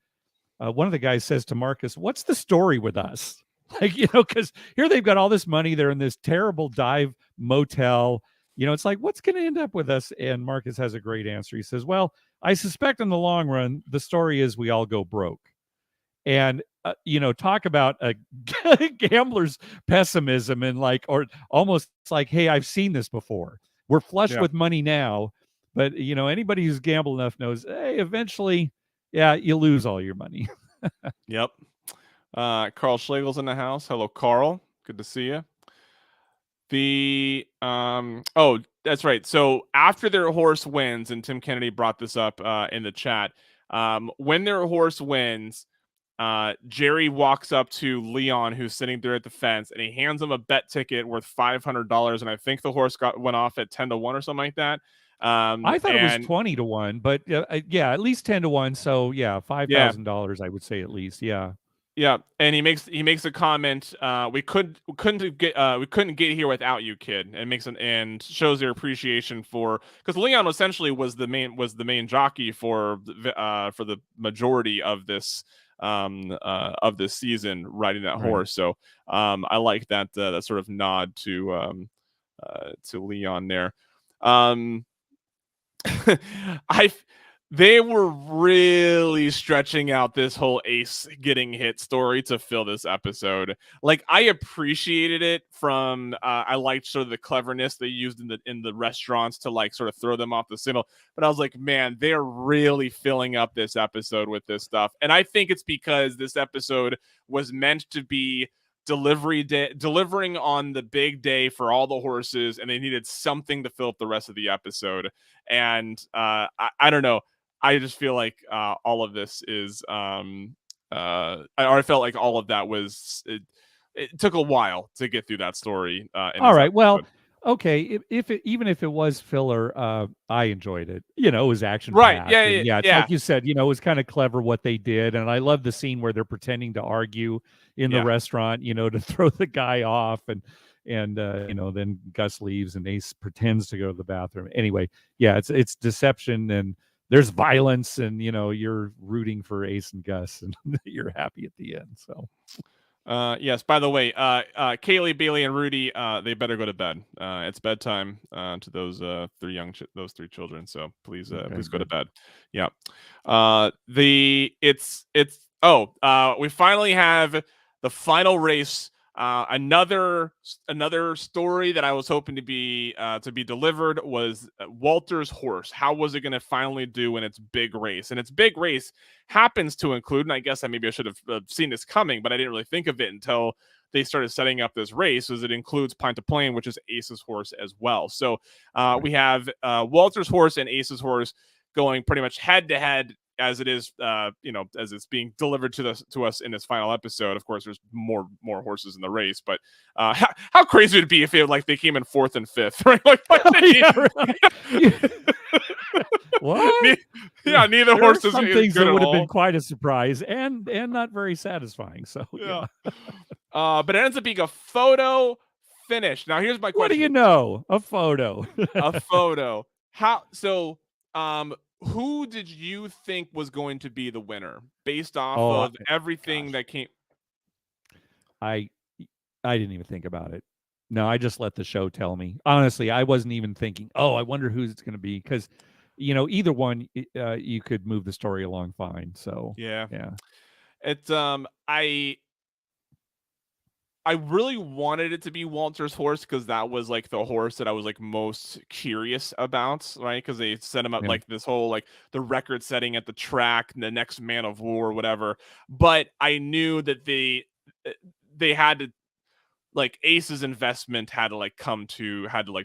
One of the guys says to Marcus, what's the story with us? Like, because here they've got all this money. They're in this terrible dive motel. It's like, what's going to end up with us? And Marcus has a great answer. He says, well, I suspect in the long run, the story is we all go broke. And, talk about a gambler's pessimism and or almost like, hey, I've seen this before. We're flush with money now. But, anybody who's gambled enough knows, hey, eventually, you lose all your money. Yep. Carl Schlegel's in the house. Hello, Carl. Good to see you. That's right. So after their horse wins, and Tim Kennedy brought this up in the chat, when their horse wins, Jerry walks up to Leon, who's sitting there at the fence, and he hands him a bet ticket worth $500. And I think the horse went off at 10-1 or something like that. I thought it was And 20-1, but yeah, at least 10-1 . So yeah, yeah, $5,000, I would say at least. Yeah. yeah, and he makes a comment. We couldn't get here without you, kid, and shows their appreciation for, because Leon essentially was the main jockey for the majority of this season riding that Right. horse. So I like that sort of nod to Leon there. Um, I they were really stretching out this whole Ace getting hit story to fill this episode. Like, I appreciated it from I liked sort of the cleverness they used in the restaurants to like sort of throw them off the signal. But I was like, man, they're really filling up this episode with this stuff. And I think it's because this episode was meant to be delivering on the big day for all the horses, and they needed something to fill up the rest of the episode. And I don't know, I just feel like all of this is I felt like all of that was it took a while to get through that story in All this right. Well, episode. okay. Even if it was filler, I enjoyed it. It was action Right, packed, yeah, and yeah, yeah, it's yeah, like you said. It was kind of clever what they did, and I love the scene where they're pretending to argue in the yeah. restaurant. To throw the guy off, and then Gus leaves, and Ace pretends to go to the bathroom. Anyway, yeah, it's deception, and there's violence, and you're rooting for Ace and Gus, and you're happy at the end. So. Yes, by the way, Kaylee, Bailey, and Rudy, they better go to bed. It's bedtime to those three children. So please, Okay, please go to good. bed. Yeah. We finally have the final race. Another story that I was hoping to be delivered was Walter's horse. How was it going to finally do in its big race? And its big race happens to include, and I guess maybe I should have seen this coming, but I didn't really think of it until they started setting up this race, was it includes Pint to Plain, which is Ace's horse as well. So Right. we have Walter's horse and Ace's horse going pretty much head to head as it is, as it's being delivered to us in this final episode. Of course, there's more horses in the race, but how crazy would it be if they came in fourth and fifth, right? Yeah, right. What? Yeah, neither There are horse is some things good that at would have been all. quite a surprise and not very satisfying. So Yeah. yeah. But it ends up being a photo finish. Now, here's my What do you question: know? A photo. a photo. How so? Who did you think was going to be the winner based off Oh of everything gosh. that came? I I didn't even think about it. No, I just let the show tell me. Honestly, I wasn't even thinking, "Oh, I wonder who's it's going to be," because either one, you could move the story along fine. So, Yeah, yeah. it's I really wanted it to be Walter's horse because that was like the horse that I was like most curious about, right? Because they set him up Yeah. like this whole like the record setting at the track, the next man of war, whatever. But I knew that they had to, like, Ace's investment had to like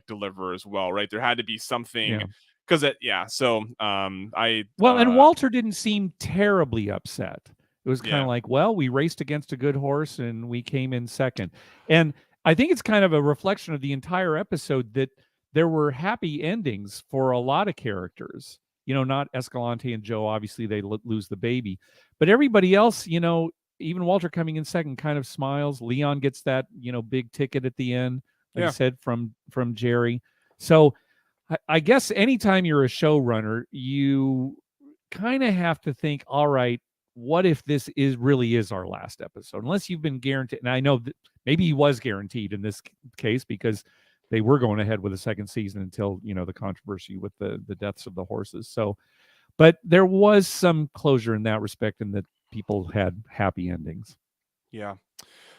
deliver as well, right? There had to be something Yeah. because it yeah. So I Well, and Walter didn't seem terribly upset. It was kind of yeah, like, well, we raced against a good horse and we came in second. And I think it's kind of a reflection of the entire episode that there were happy endings for a lot of characters. Not Escalante and Joe, obviously they lose the baby, but everybody else, even Walter coming in second kind of smiles. Leon gets that, big ticket at the end, like you yeah, said, from Jerry. So I guess anytime you're a showrunner, you kind of have to think, all right, what if this really is our last episode? Unless you've been guaranteed, and I know that maybe he was guaranteed in this case because they were going ahead with a second season until the controversy with the deaths of the horses. So, but there was some closure in that respect, and that people had happy endings. yeah.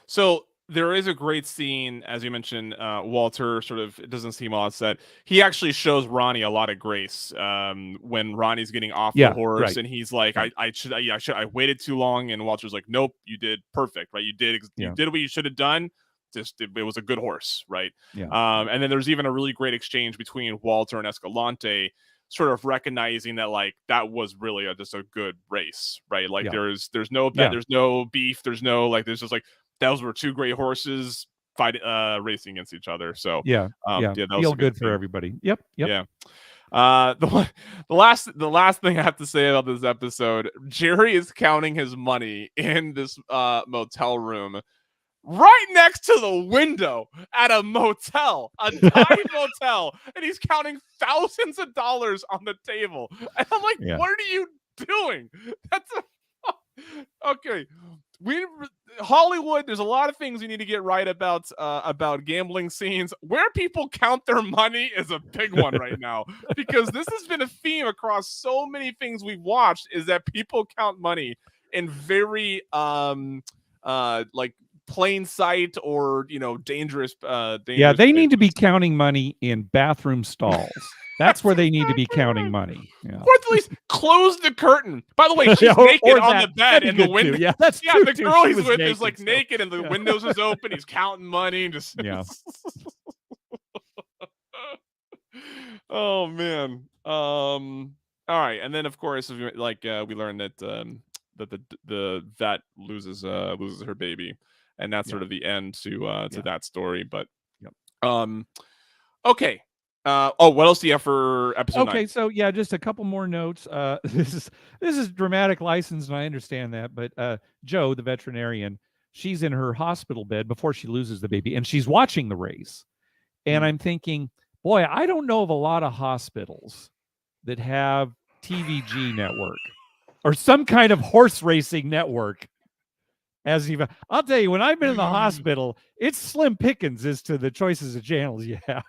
So there is a great scene, as you mentioned. Walter sort of, it doesn't seem all upset. He actually shows Ronnie a lot of grace when Ronnie's getting off the Yeah, horse, right, and he's like, right. I waited too long," and Walter's like, "Nope, you did perfect, right? You Yeah, did what you should have done. Just it was a good horse, right?" yeah, And then there's even a really great exchange between Walter and Escalante sort of recognizing that like that was really just a good race, right? Like Yeah. there's no bet, Yeah. there's no beef, there's no like there's just like those were two great horses fighting racing against each other. So Yeah. Yeah. yeah, that was Feel a good good for theme. everybody. Yep. Yep. Yeah. The last thing I have to say about this episode, Jerry is counting his money in this motel room right next to the window at a motel, a dive motel, and he's counting thousands of dollars on the table. And I'm like, Yeah. what are you doing? That's okay. Hollywood, there's a lot of things we need to get right about gambling scenes. Where people count their money is a big one right now, because this has been a theme across so many things we've watched, is that people count money in very like plain sight or dangerous Yeah, they need to be places. counting money in bathroom stalls. That's where they need to be counting money. Yeah. Or at least close the curtain. By the way, she's Yeah, naked on that. the bed That'd and be the good window. too. Yeah, that's Yeah, true the too. girl She he's was with is like so- naked and the yeah. windows is open. He's counting money. Just Yeah. Oh man. All right, and then of course, like we learned that that the vet loses her baby, and that's Yeah. sort of the end to Yeah. that story. But Yep. okay. Oh, what else do you have for episode 9? Okay, so yeah, just a couple more notes. This is dramatic license, and I understand that, but Joe, the veterinarian, she's in her hospital bed before she loses the baby, and she's watching the race. And Mm. I'm thinking, boy, I don't know of a lot of hospitals that have TVG network or some kind of horse racing network. As even, I'll tell you, when I've been in the hospital, it's slim pickings as to the choices of channels you have.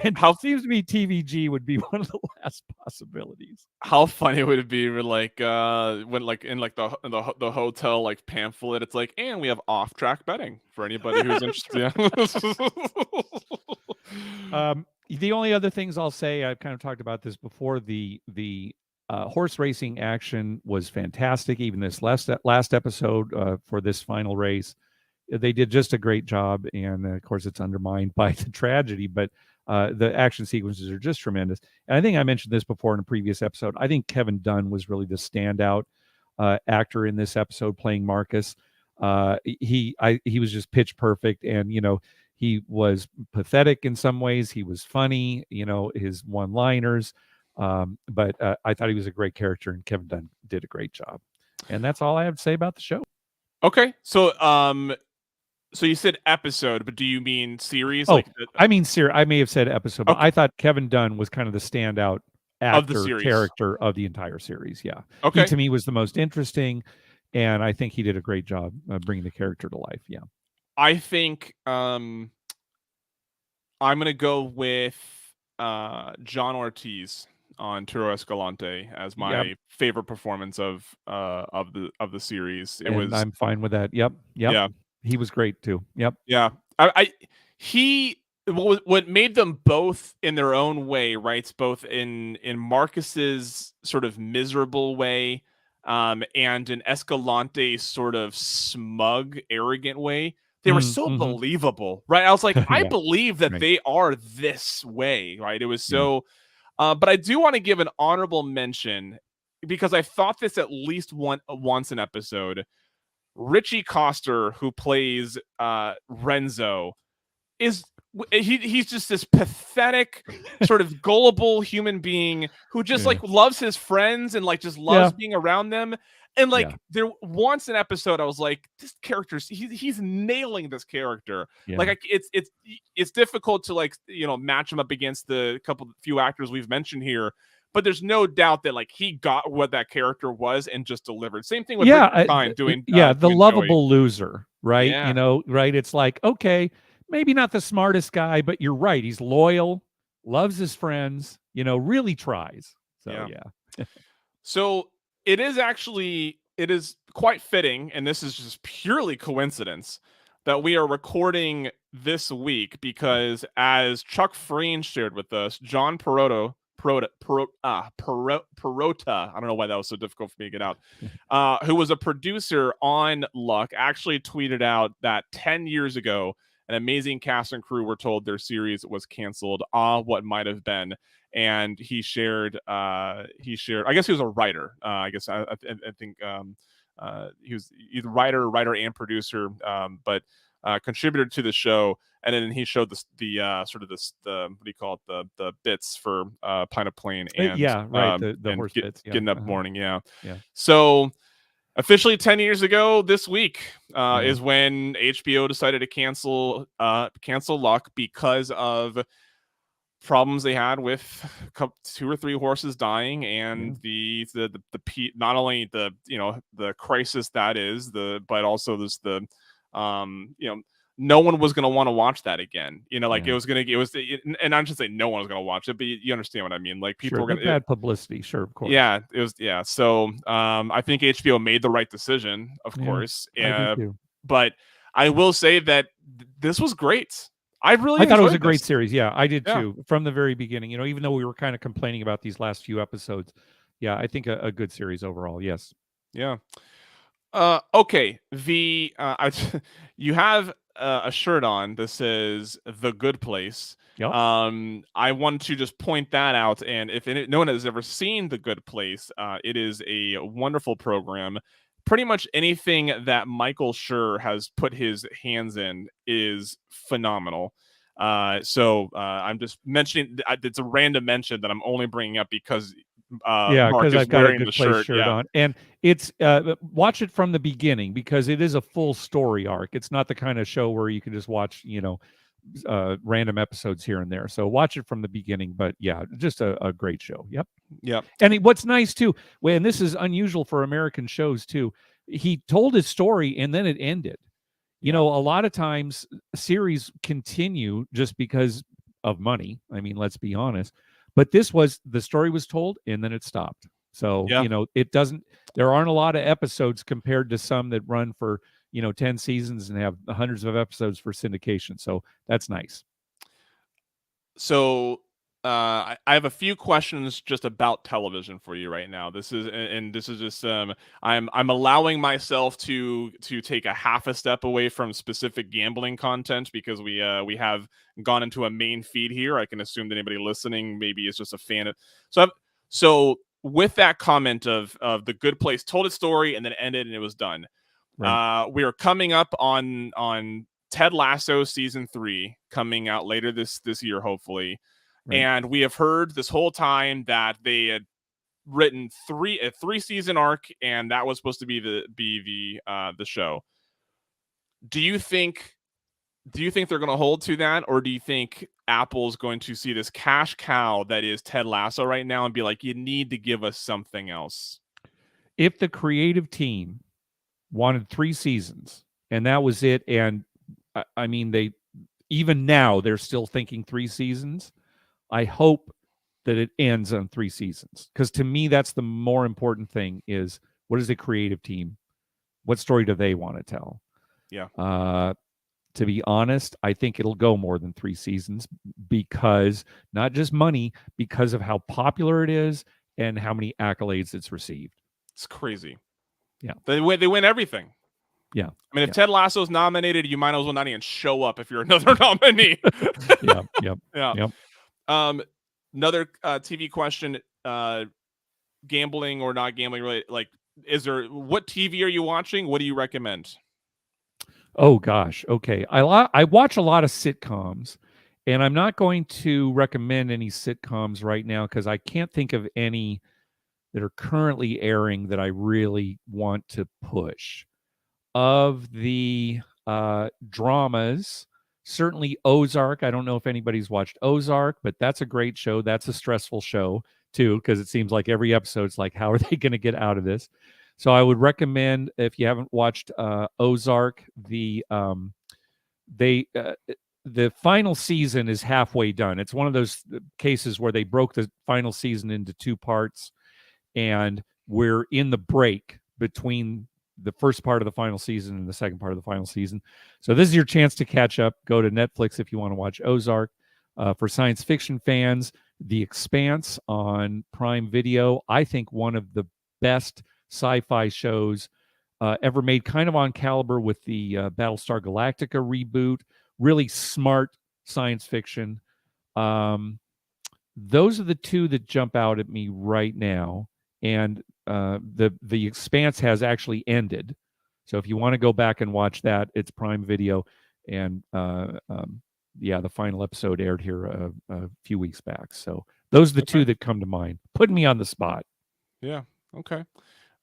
And How it seems to me TVG would be one of the last possibilities. how funny would it be when like in like the hotel like pamphlet, it's like, and we have off track betting for anybody who's interested. The only other things I'll say, I've kind of talked about this before. The horse racing action was fantastic. Even this last episode for this final race, they did just a great job. And of course, it's undermined by the tragedy, but the action sequences are just tremendous. And I think I mentioned this before in a previous episode. I think Kevin Dunn was really the standout actor in this episode, playing Marcus. He was just pitch perfect, and he was pathetic in some ways. He was funny, his one-liners. But I thought he was a great character, and Kevin Dunn did a great job. And that's all I have to say about the show. Okay, so you said episode, but do you mean series? Oh, I mean series. I may have said episode, but Okay. I thought Kevin Dunn was kind of the standout Of the actor series. character of the entire series. Yeah, Okay. he to me was the most interesting, and I think he did a great job bringing the character to life. Yeah, I think I'm gonna go with John Ortiz on Turo Escalante as my favorite performance of the series. It and was I'm fine with that. Yep. Yeah. He was great too. Yep. Yeah. What made them both in their own way, right? Both in Marcus's sort of miserable way, and in Escalante's sort of smug, arrogant way. They were so believable, right? I was like, I believe that they are this way, right? It was so but I do want to give an honorable mention, because I thought this at least once an episode. Richie Coster, who plays Renzo, he's just this pathetic, sort of gullible human being who just like loves his friends and like just loves being around them. And like there once an episode, I was like, this character's he's nailing this character. Yeah. Like it's difficult to like match him up against the few actors we've mentioned here. But there's no doubt that like he got what that character was and just delivered. Same thing with Richard Kind doing the doing lovable loser, right? Yeah. Right? It's like, okay, maybe not the smartest guy, but you're right. He's loyal, loves his friends, really tries. So yeah. So it is quite fitting, and this is just purely coincidence, that we are recording this week, because as Chuck Freen shared with us, John Perota, I don't know why that was so difficult for me to get out, who was a producer on Luck, actually tweeted out that 10 years ago, An amazing cast and crew were told their series was canceled. What might have been. And he shared. I guess he was a writer. I guess I think he was either writer and producer, but contributed to the show. And then he showed the sort of this the what do you call it, the bits for Planet Plane Yeah, right. The and horse bits. Yeah. getting up morning. Yeah. Yeah. So officially 10 years ago this week Yeah. is when HBO decided to cancel Luck because of problems they had with 2 or 3 horses dying, and not only the the crisis that is but also the no one was going to want to watch that again, like and I should say no one was going to watch it, but you understand what I mean, like people Sure, were the going to. bad publicity. Sure, of course. Yeah, it was. Yeah, so I think HBO made the right decision, of Yeah, course. I do too. But I will say that this was great. I really I thought it was a enjoyed great this. series. Yeah, I did Yeah. too. From the very beginning, even though we were kind of complaining about these last few episodes, yeah, I think a good series overall. Yes. Yeah. Okay. You have a shirt on that says "The Good Place." Yep. I want to just point that out, and if no one has ever seen The Good Place, it is a wonderful program. Pretty much anything that Michael Schur has put his hands in is phenomenal. So I'm just mentioning it's a random mention that I'm only bringing up because Yeah, Mark because is I've got a wearing Good the Place shirt. shirt Yeah. on, and it's watch it from the beginning because it is a full story arc. It's not the kind of show where you can just watch, random episodes here and there. So watch it from the beginning. But yeah, just a great show. Yep. Yep. And what's nice too, and this is unusual for American shows too, he told his story and then it ended. A lot of times series continue just because of money. I mean, let's be honest. But the story was told and then it stopped. So, Yeah. there aren't a lot of episodes compared to some that run for, 10 seasons and have hundreds of episodes for syndication. So that's nice. So I have a few questions just about television for you right now. This is just I'm allowing myself to take a half a step away from specific gambling content because we have gone into a main feed here. I can assume that anybody listening maybe is just a fan of so with that comment of The Good Place told its story and then ended and it was done. Right. We are coming up on Ted Lasso season 3 coming out later this year, hopefully. Right. And we have heard this whole time that they had written a 3-season arc, and that was supposed to be the show. Do you think they're going to hold to that, or do you think Apple's going to see this cash cow that is Ted Lasso right now and be like, you need to give us something else? If the creative team wanted 3 seasons and that was it, and I mean, even now they're still thinking 3 seasons. I hope that it ends on 3 seasons because to me that's the more important thing is what is the creative team? What story do they want to tell? Yeah. To be honest, I think it'll go more than 3 seasons because not just money, because of how popular it is and how many accolades it's received. It's crazy. Yeah. They win everything. Yeah. I mean, if Ted Lasso's nominated, you might as well not even show up if you're another nominee. Yeah. Yep. Yeah. Yep. Another TV question, gambling or not gambling related, like, what TV are you watching? What do you recommend? Oh gosh. Okay. I watch a lot of sitcoms, and I'm not going to recommend any sitcoms right now because I can't think of any that are currently airing that I really want to push. Of the dramas, certainly Ozark. I don't know if anybody's watched Ozark, but that's a great show. That's a stressful show too, because it seems like every episode's like, how are they going to get out of this? So I would recommend, if you haven't watched Ozark, the final season is halfway done. It's one of those cases where they broke the final season into 2 parts, and we're in the break between the first part of the final season and the second part of the final season. So this is your chance to catch up. Go to Netflix if you want to watch Ozark. For science fiction fans, The Expanse on Prime Video, I think one of the best sci-fi shows ever made, kind of on caliber with the Battlestar Galactica reboot, really smart science fiction. Um, those are the two that jump out at me right now. And the Expanse has actually ended, so if you want to go back and watch that, it's Prime Video, and yeah, the final episode aired here a few weeks back. So those are the two Okay. that come to mind. Putting me on the spot. Yeah. Okay.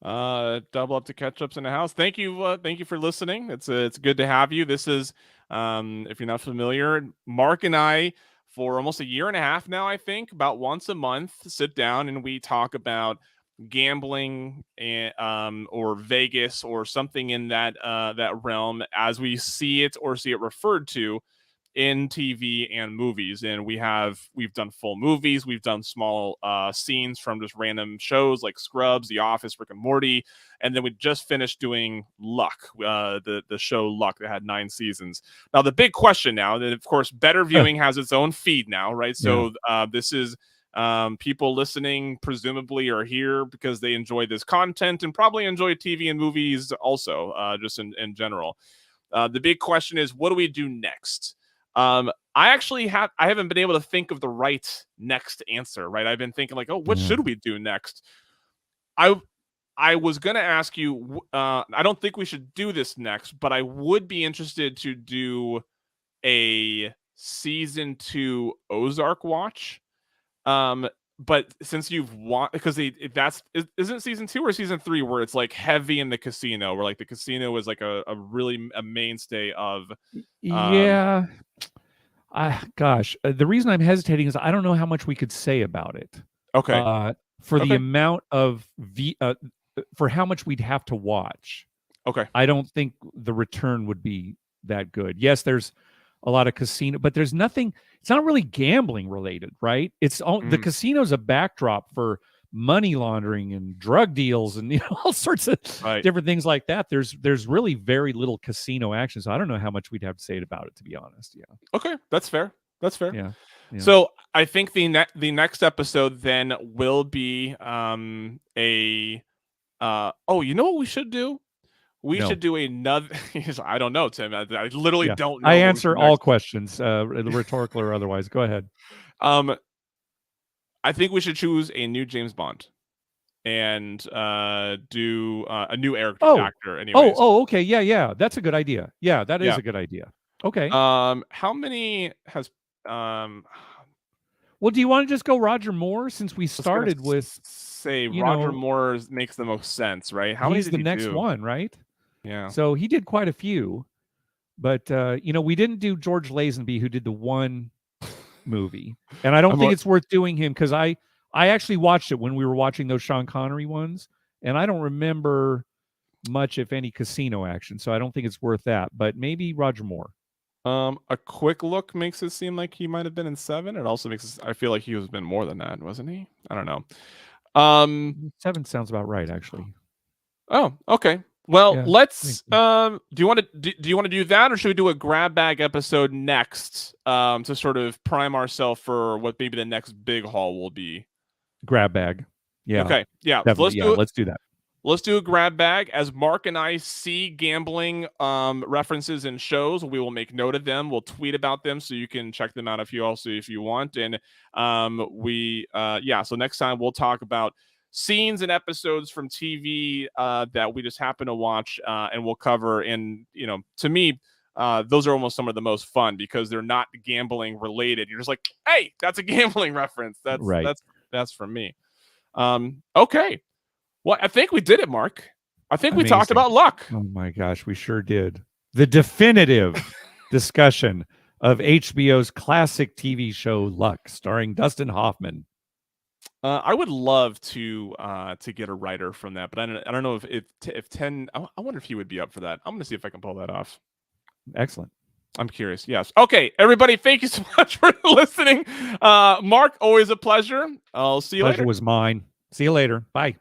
Double up to catch ups in the house. Thank you for listening. It's good to have you. This is if you're not familiar, Mark and I for almost a year and a half now, I think, about once a month, sit down and we talk about gambling and or Vegas or something in that realm as we see it referred to in TV and movies. And we've done full movies, we've done small scenes from just random shows like Scrubs, The Office, Rick and Morty, and then we just finished doing Luck, the show Luck that had 9 seasons. Now the big question now, that of course Better Viewing has its own feed now, right? Yeah. So this is people listening presumably are here because they enjoy this content and probably enjoy TV and movies also, just in general. The big question is, what do we do next? I haven't been able to think of the right next answer, right? I've been thinking like, oh, what Yeah. should we do next? I was gonna ask you. I don't think we should do this next, but I would be interested to do a season 2 Ozark watch. But since you've watched, because isn't season 2 or season 3 where it's like heavy in the casino, where like the casino is like a really a mainstay of. Um, Yeah. Gosh, the reason I'm hesitating is I don't know how much we could say about it. okay, For the okay, amount of for how much we'd have to watch, okay. I don't think the return would be that good. Yes, there's a lot of casino, but there's nothing. It's not really gambling related, right? It's all the Mm, casino's a backdrop for money laundering and drug deals and all sorts of right. different things like that. There's really very little casino action, so I don't know how much we'd have to say about it, to be honest. Yeah, Okay, that's fair. That's fair. yeah, yeah. So I think the next episode then will be a oh, you know what we should do? We No, should do another. I don't know, Tim. I literally yeah. don't I know what we answer do all next. questions, rhetorical or otherwise. Go ahead. Um, I think we should choose a new James Bond and do a new Oh, actor. Anyways, okay, yeah, yeah. That's a good idea. Yeah, that is yeah. a good idea. Okay. How many has um? Well, do you want to just go Roger Moore since we I was gonna started with, say you Roger know, Moore makes the most sense, right? How many he's did the he next do? one, right? Yeah. So he did quite a few, but we didn't do George Lazenby, who did the one movie, and I don't I'm think like, it's worth doing him because I actually watched it when we were watching those Sean Connery ones, and I don't remember much, if any, casino action. So I don't think it's worth that. But maybe Roger Moore. a quick look makes it seem like he might have been in 7. It also makes I feel like he was been more than that, wasn't he? I don't know. Um, 7 sounds about right, actually. oh, okay. Well, Yeah. let's do you want to do that, or should we do a grab bag episode next to sort of prime ourselves for what maybe the next big haul will be? Grab bag. Yeah, Okay. Yeah. So definitely. Yeah, let's do that. let's do a grab bag. As Mark and I see gambling references in shows, we will make note of them. We'll tweet about them so you can check them out if you want. And so next time we'll talk about scenes and episodes from TV that we just happen to watch, and we'll cover. And to me, those are almost some of the most fun because they're not gambling related. You're just like, hey, that's a gambling reference. Right. That's from me. Okay. Well, I think we did it, Mark. I think we talked Amazing. about Luck. Oh my gosh, we sure did. The definitive discussion of HBO's classic TV show Luck, starring Dustin Hoffman. I would love to get a writer from that, but I don't know if 10. I wonder if he would be up for that. I'm gonna see if I can pull that off. Excellent. I'm curious. Yes. Okay, everybody. Thank you so much for listening. Mark, always a pleasure. I'll see you Pleasure later. was mine. See you later. Bye.